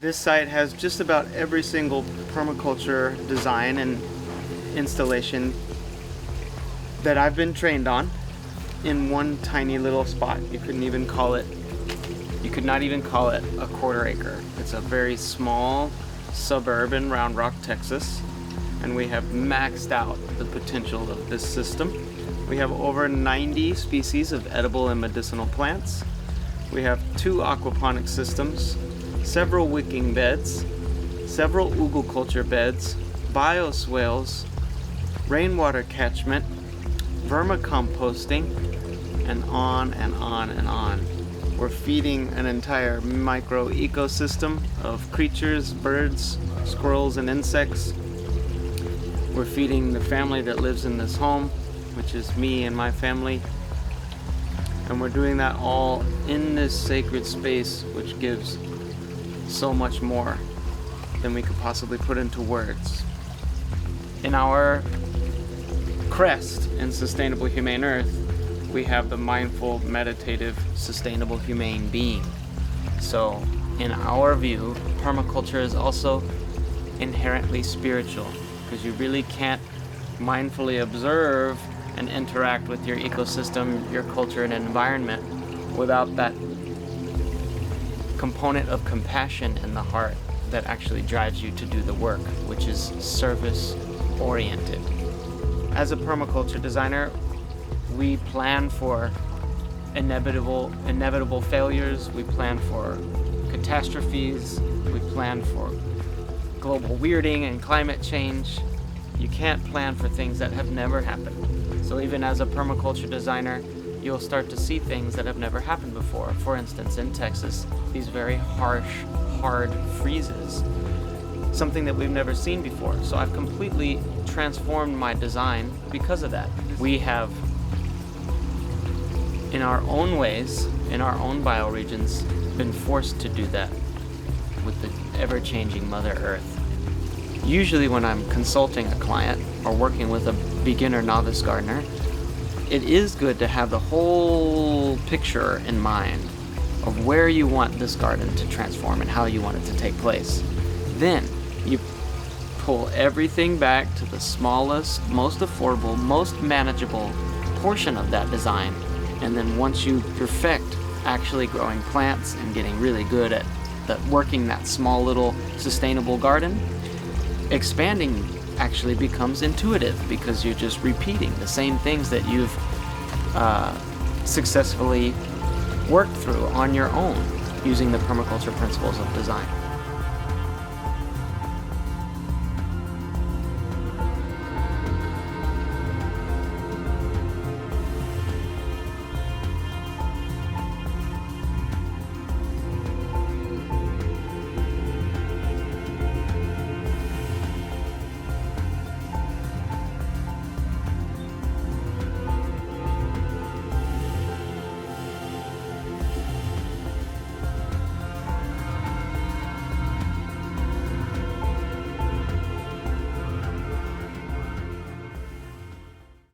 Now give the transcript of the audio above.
This site has just about every single permaculture design and installation that I've been trained on in one tiny little spot. You could not even call it a quarter acre. It's a very small suburb in Round Rock, Texas, and we have maxed out the potential of this system. We have over 90 species of edible and medicinal plants. We have 2 aquaponic systems, several wicking beds, several ugelculture beds, bioswales, rainwater catchment, vermicomposting, and on and on and on. We're feeding an entire micro ecosystem of creatures, birds, squirrels, and insects. We're feeding the family that lives in this home, which is me and my family. And we're doing that all in this sacred space, which gives so much more than we could possibly put into words. In our crest in Sustainable Humane Earth, we have the mindful, meditative, sustainable humane being. So, in our view, permaculture is also inherently spiritual, because you really can't mindfully observe and interact with your ecosystem, your culture, and environment without that component of compassion in the heart that actually drives you to do the work, which is service-oriented. As a permaculture designer, we plan for inevitable failures, we plan for catastrophes, we plan for global weirding and climate change. You can't plan for things that have never happened. So even as a permaculture designer, you'll start to see things that have never happened before. For instance, in Texas, these very harsh, hard freezes, something that we've never seen before. So I've completely transformed my design because of that. We have, in our own ways, in our own bioregions, been forced to do that with the ever-changing Mother Earth. Usually when I'm consulting a client or working with a beginner novice gardener, it is good to have the whole picture in mind of where you want this garden to transform and how you want it to take place. Then you pull everything back to the smallest, most affordable, most manageable portion of that design. And then once you perfect actually growing plants and getting really good at working that small little sustainable garden, expanding actually becomes intuitive, because you're just repeating the same things that you've successfully worked through on your own using the permaculture principles of design.